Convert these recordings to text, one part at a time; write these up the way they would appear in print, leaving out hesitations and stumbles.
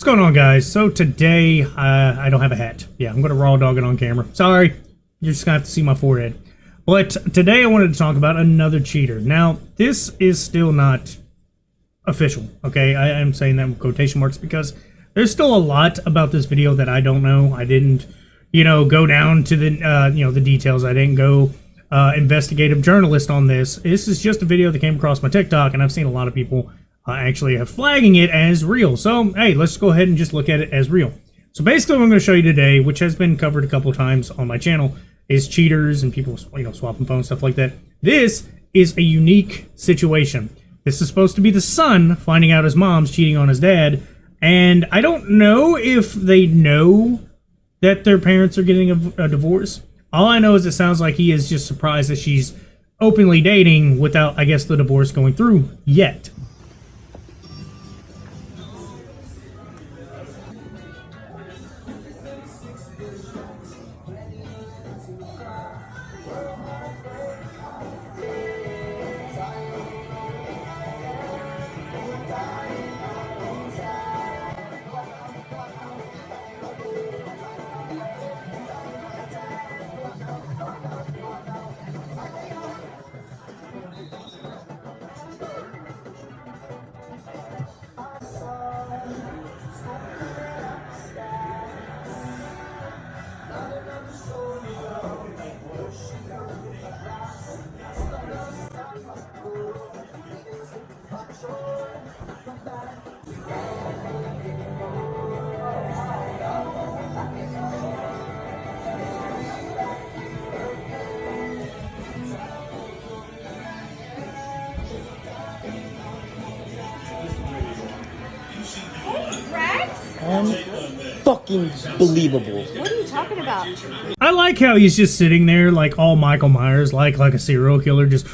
What's going on, guys? So today, I don't have a hat. Yeah, I'm going to raw dog it on camera. Sorry, you're just going to have to see my forehead. But today I wanted to talk about another cheater. Now, this is still not official, okay? I am saying that with quotation marks because there's still a lot about this video that I don't know. I didn't, go down to the, the details. I didn't go investigative journalist on this. This is just a video that came across my TikTok, and I've seen a lot of people actually have flagging it as real. So, hey, let's go ahead and just look at it as real. So basically what I'm going to show you today, which has been covered a couple of times on my channel, is cheaters and people, swapping phones, stuff like that. This is a unique situation. This is supposed to be the son finding out his mom's cheating on his dad, and I don't know if they know that their parents are getting a divorce. All I know is it sounds like he is just surprised that she's openly dating without, I guess, the divorce going through yet. Fucking believable. What are you talking about? I like how he's just sitting there like all Michael Myers, like a serial killer, just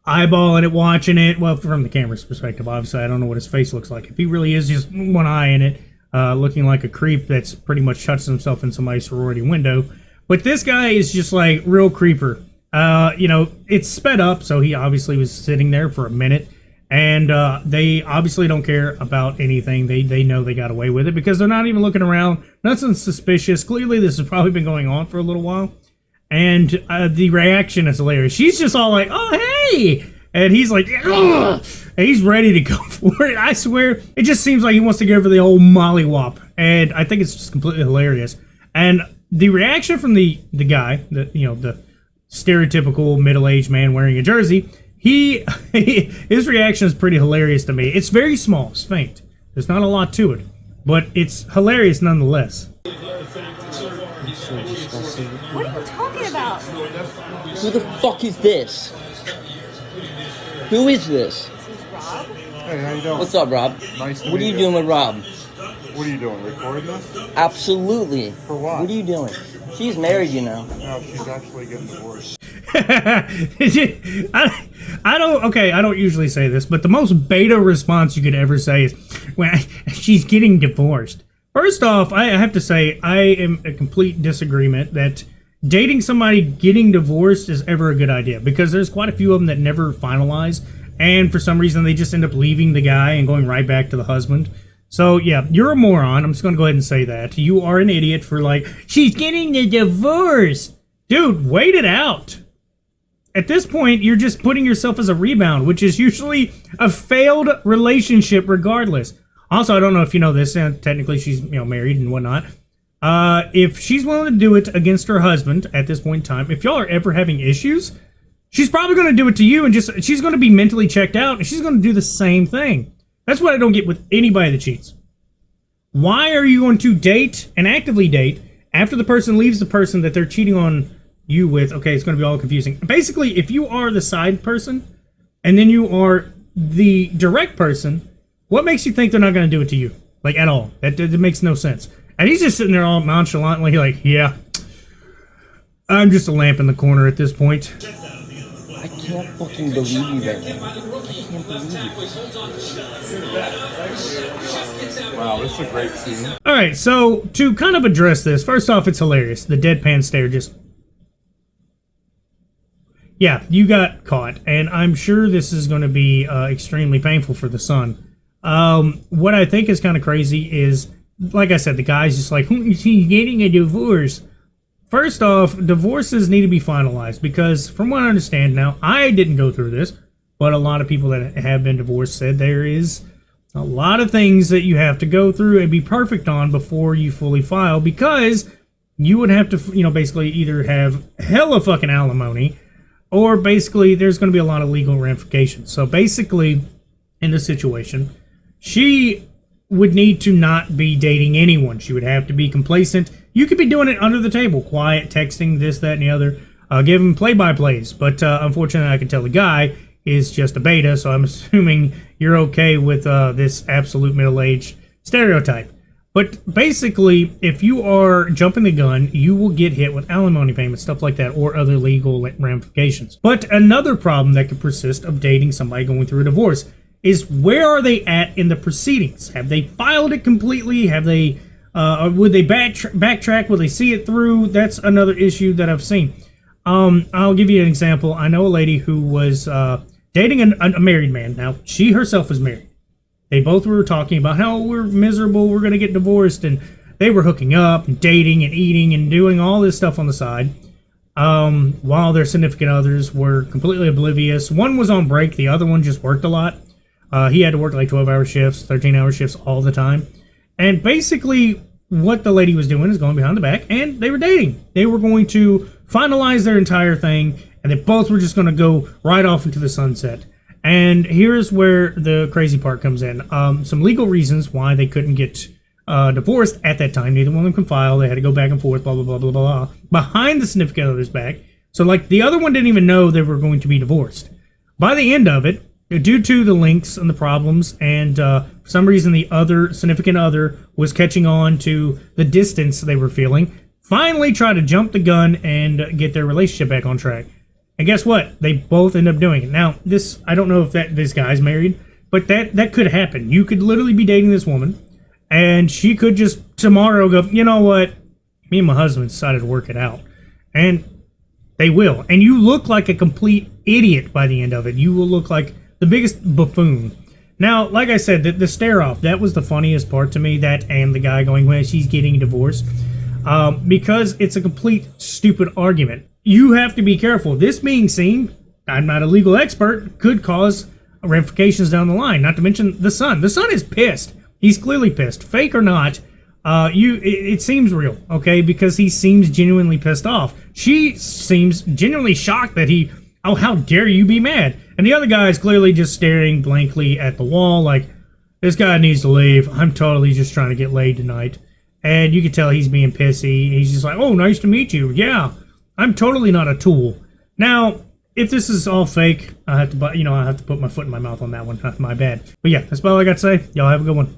eyeballing it, watching it. Well, from the camera's perspective, obviously, I don't know what his face looks like. If he really is just one eye in it, looking like a creep that's pretty much shuts himself in somebody's sorority window. But this guy is just like real creeper. It's sped up, so he obviously was sitting there for a minute. And they obviously don't care about anything. They know they got away with it because they're not even looking around. Nothing suspicious. Clearly, this has probably been going on for a little while. And the reaction is hilarious. She's just all like, oh, hey! And he's like, ugh! And he's ready to go for it. I swear, it just seems like he wants to give her the old mollywop. And I think it's just completely hilarious. And the reaction from the guy, the stereotypical middle-aged man wearing a jersey, his reaction is pretty hilarious to me. It's very small, it's faint. There's not a lot to it, but it's hilarious nonetheless. What are you talking about? Who the fuck is this? Who is this? This is Rob. Hey, how you doing? What's up, Rob? Nice to What are meet you doing with Rob? What are you doing? Recording this? Absolutely. For what? What are you doing? She's married, No, she's actually getting divorced. I don't usually say this, but the most beta response you could ever say is when she's getting divorced. First off, I have to say I am a complete disagreement that dating somebody getting divorced is ever a good idea, because there's quite a few of them that never finalize, and for some reason they just end up leaving the guy and going right back to the husband. So yeah, you're a moron. I'm just gonna go ahead and say that. You are an idiot for like, she's getting the divorce. Dude, wait it out. At this point, you're just putting yourself as a rebound, which is usually a failed relationship regardless. Also, I don't know if you know this, and technically she's married and whatnot. If she's willing to do it against her husband at this point in time, if y'all are ever having issues, she's probably going to do it to you, and she's going to be mentally checked out, and she's going to do the same thing. That's what I don't get with anybody that cheats. Why are you going to date and actively date after the person leaves the person that they're cheating on you with? Okay, it's going to be all confusing. Basically, if you are the side person and then you are the direct person, what makes you think they're not going to do it to you? Like, at all. That makes no sense. And he's just sitting there all nonchalantly like, yeah, I'm just a lamp in the corner at this point. I can't fucking believe you right now. I can't believe you. Wow, this is a great scene. Alright, so to kind of address this, first off, it's hilarious. The deadpan stare just... Yeah, you got caught, and I'm sure this is going to be extremely painful for the son. What I think is kind of crazy is like I said, the guy's just like, she's getting a divorce. First off, divorces need to be finalized because, from what I understand now, I didn't go through this, but a lot of people that have been divorced said there is a lot of things that you have to go through and be perfect on before you fully file, because you would have to, basically either have hella fucking alimony, or basically there's going to be a lot of legal ramifications. So basically, in this situation, she would need to not be dating anyone. She would have to be complacent. You could be doing it under the table, quiet, texting, this, that, and the other, giving play-by-plays. But unfortunately, I can tell the guy is just a beta, so I'm assuming you're okay with this absolute middle-aged stereotype. But basically, if you are jumping the gun, you will get hit with alimony payments, stuff like that, or other legal ramifications. But another problem that could persist of dating somebody going through a divorce is, where are they at in the proceedings? Have they filed it completely? Have they, would they backtrack? Will they see it through? That's another issue that I've seen. I'll give you an example. I know a lady who was dating a married man. Now, she herself was married. They both were talking about how we're miserable, we're going to get divorced, and they were hooking up and dating and eating and doing all this stuff on the side, while their significant others were completely oblivious. One was on break, the other one just worked a lot. He had to work like 12-hour shifts, 13-hour shifts all the time. And basically, what the lady was doing is going behind the back, and they were dating. They were going to finalize their entire thing, and they both were just going to go right off into the sunset. And here's where the crazy part comes in. Some legal reasons why they couldn't get divorced at that time. Neither one of them could file. They had to go back and forth, blah, blah, blah, blah, blah, behind the significant other's back. So, like, the other one didn't even know they were going to be divorced. By the end of it, due to the links and the problems, and for some reason the other significant other was catching on to the distance they were feeling, finally tried to jump the gun and get their relationship back on track. And guess what? They both end up doing it. Now, this, I don't know if this guy's married, but that could happen. You could literally be dating this woman, and she could just tomorrow go, you know what? Me and my husband decided to work it out. And they will. And you look like a complete idiot by the end of it. You will look like the biggest buffoon. Now, like I said, the stare-off, that was the funniest part to me, that and the guy going, well, she's getting divorced. Because it's a complete stupid argument. You have to be careful. This being seen, I'm not a legal expert, could cause ramifications down the line. Not to mention the son. The son is pissed. He's clearly pissed. Fake or not, it seems real, okay? Because he seems genuinely pissed off. She seems genuinely shocked that how dare you be mad? And the other guy is clearly just staring blankly at the wall like, this guy needs to leave. I'm totally just trying to get laid tonight. And you can tell he's being pissy. He's just like, oh, nice to meet you. Yeah, I'm totally not a tool. Now, if this is all fake, I have to put my foot in my mouth on that one. My bad. But yeah, that's about all I got to say. Y'all have a good one.